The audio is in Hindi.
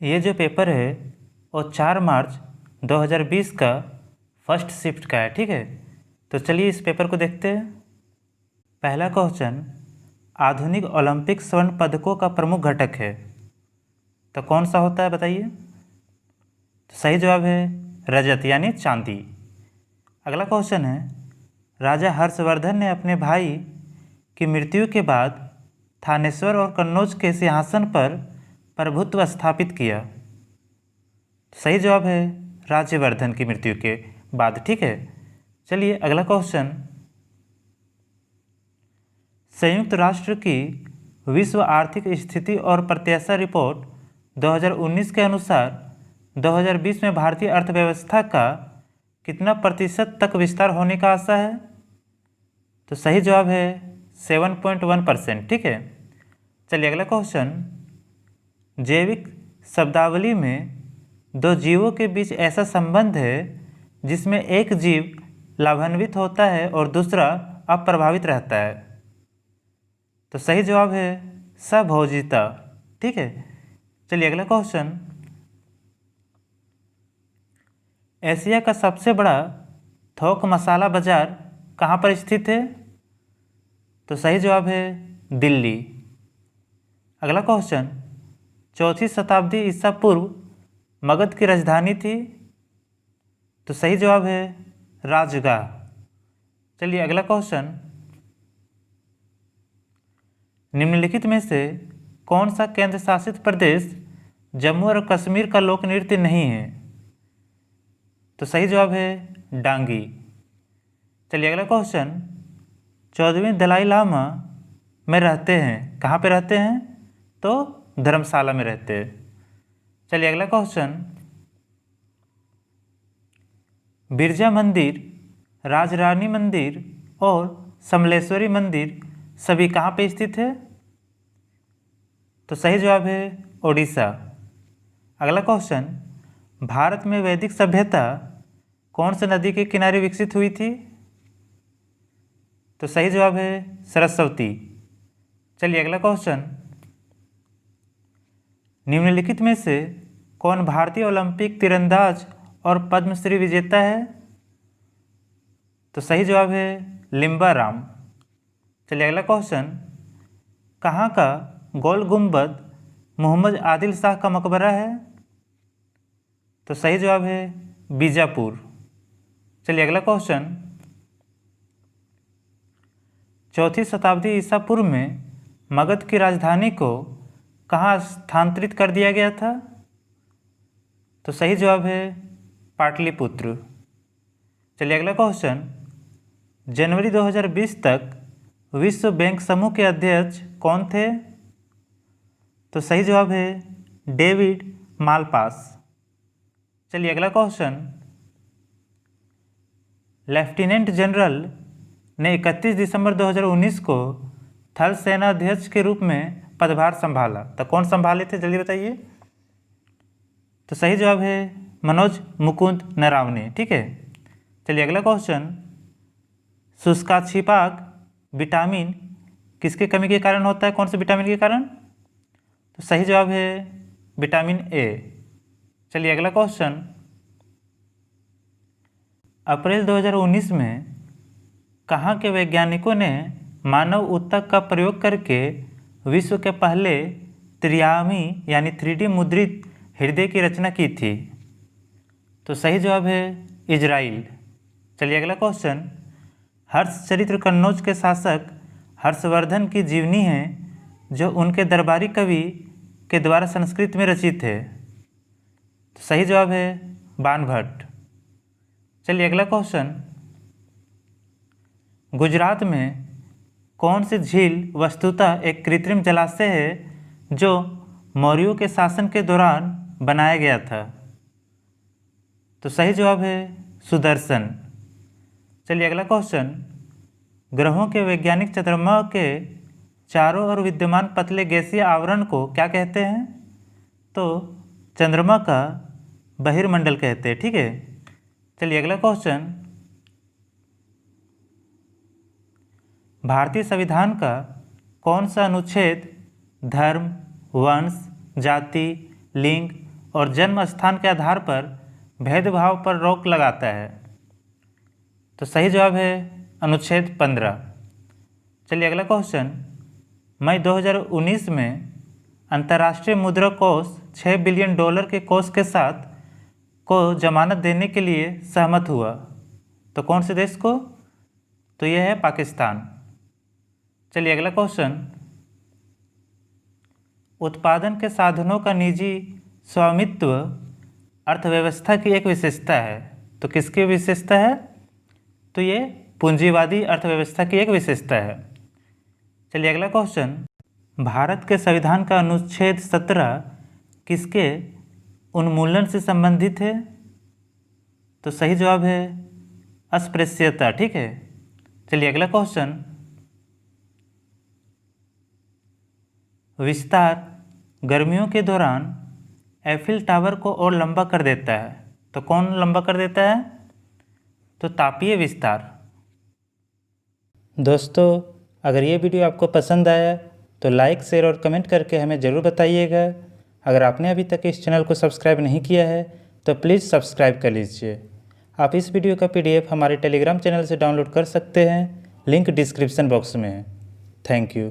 ये जो पेपर है वो 4 मार्च 2020 का फर्स्ट शिफ्ट का है। ठीक है, तो चलिए इस पेपर को देखते हैं। पहला क्वेश्चन, आधुनिक ओलंपिक स्वर्ण पदकों का प्रमुख घटक है तो कौन सा होता है बताइए। तो सही जवाब है रजत यानी चांदी। अगला क्वेश्चन है, राजा हर्षवर्धन ने अपने भाई की मृत्यु के बाद थानेश्वर और कन्नौज के सिंहासन पर प्रभुत्व स्थापित किया। सही जवाब है राज्यवर्धन की मृत्यु के बाद। ठीक है, चलिए अगला क्वेश्चन, संयुक्त राष्ट्र की विश्व आर्थिक स्थिति और प्रत्याशा रिपोर्ट 2019 के अनुसार 2020 में भारतीय अर्थव्यवस्था का कितना प्रतिशत तक विस्तार होने का आशा है। तो सही जवाब है 7.1%। ठीक है, चलिए अगला क्वेश्चन, जैविक शब्दावली में दो जीवों के बीच ऐसा संबंध है जिसमें एक जीव लाभान्वित होता है और दूसरा अप्रभावित रहता है। तो सही जवाब है सहभोजिता। ठीक है, चलिए अगला क्वेश्चन, एशिया का सबसे बड़ा थोक मसाला बाजार कहाँ पर स्थित है। तो सही जवाब है दिल्ली। अगला क्वेश्चन, चौथी शताब्दी ईसा पूर्व मगध की राजधानी थी। तो सही जवाब है राजगाह। चलिए अगला क्वेश्चन, निम्नलिखित में से कौन सा केंद्र शासित प्रदेश जम्मू और कश्मीर का लोक नृत्य नहीं है। तो सही जवाब है डांगी। चलिए अगला क्वेश्चन, 14वें दलाई लामा में रहते हैं, कहाँ पे रहते हैं। तो धर्मशाला में रहते हैं। चलिए अगला क्वेश्चन, बिरजा मंदिर, राजरानी मंदिर और समलेश्वरी मंदिर सभी कहाँ पे स्थित है। तो सही जवाब है ओडिशा। अगला क्वेश्चन, भारत में वैदिक सभ्यता कौन सी नदी के किनारे विकसित हुई थी। तो सही जवाब है सरस्वती। चलिए अगला क्वेश्चन, निम्नलिखित में से कौन भारतीय ओलंपिक तीरंदाज और पद्मश्री विजेता है। तो सही जवाब है लिम्बा राम। चलिए अगला क्वेश्चन, कहाँ का गोल गुंबद मोहम्मद आदिल शाह का मकबरा है। तो सही जवाब है बीजापुर। चलिए अगला क्वेश्चन, चौथी शताब्दी ईसा पूर्व में मगध की राजधानी को कहाँ स्थानांतरित कर दिया गया था। तो सही जवाब है पाटलिपुत्र। चलिए अगला क्वेश्चन, जनवरी 2020 तक विश्व बैंक समूह के अध्यक्ष कौन थे। तो सही जवाब है डेविड मालपास। चलिए अगला क्वेश्चन, लेफ्टिनेंट जनरल ने 31 दिसंबर 2019 को थल सेना अध्यक्ष के रूप में पदभार संभाला। तो कौन संभाले थे जल्दी बताइए। तो सही जवाब है मनोज मुकुंद नरावने। ठीक है, चलिए अगला क्वेश्चन, शुष्काक्षिपाक विटामिन किसके कमी के कारण होता है, कौन से विटामिन के कारण। तो सही जवाब है विटामिन ए। चलिए अगला क्वेश्चन, अप्रैल 2019 में कहाँ के वैज्ञानिकों ने मानव ऊतक का प्रयोग करके विश्व के पहले त्रियामी यानी 3D मुद्रित हृदय की रचना की थी। तो सही जवाब है इजराइल। चलिए अगला क्वेश्चन, हर्षचरित्र कन्नौज के शासक हर्षवर्धन की जीवनी है जो उनके दरबारी कवि के द्वारा संस्कृत में रचित है। तो सही जवाब है बाणभट्ट। चलिए अगला क्वेश्चन, गुजरात में कौन सी झील वस्तुतः एक कृत्रिम जलाशय है जो मौर्यों के शासन के दौरान बनाया गया था। तो सही जवाब है सुदर्शन। चलिए अगला क्वेश्चन, ग्रहों के वैज्ञानिक चंद्रमा के चारों ओर विद्यमान पतले गैसीय आवरण को क्या कहते हैं। तो चंद्रमा का बहिर्मंडल कहते हैं। ठीक है, चलिए अगला क्वेश्चन, भारतीय संविधान का कौन सा अनुच्छेद धर्म, वंश, जाति, लिंग और जन्म स्थान के आधार पर भेदभाव पर रोक लगाता है? तो सही जवाब है अनुच्छेद 15। चलिए अगला क्वेश्चन, मई 2019 में अंतर्राष्ट्रीय मुद्रा कोष $6 बिलियन के कोष के साथ को जमानत देने के लिए सहमत हुआ। तो कौन से देश को? तो यह है पाकिस्तान। चलिए अगला क्वेश्चन, उत्पादन के साधनों का निजी स्वामित्व अर्थव्यवस्था की एक विशेषता है। तो किसकी विशेषता है? तो ये पूंजीवादी अर्थव्यवस्था की एक विशेषता है। चलिए अगला क्वेश्चन, भारत के संविधान का अनुच्छेद 17 किसके उन्मूलन से संबंधित है? तो सही जवाब है अस्पृश्यता। ठीक है। चलिए अगला क्वेश्चन, विस्तार गर्मियों के दौरान एफिल टावर को और लंबा कर देता है। तो कौन लंबा कर देता है? तो तापीय विस्तार। दोस्तों, अगर ये वीडियो आपको पसंद आया तो लाइक, शेयर और कमेंट करके हमें ज़रूर बताइएगा। अगर आपने अभी तक इस चैनल को सब्सक्राइब नहीं किया है तो प्लीज़ सब्सक्राइब कर लीजिए। आप इस वीडियो का PDF हमारे टेलीग्राम चैनल से डाउनलोड कर सकते हैं, लिंक डिस्क्रिप्शन बॉक्स में है। Thank you.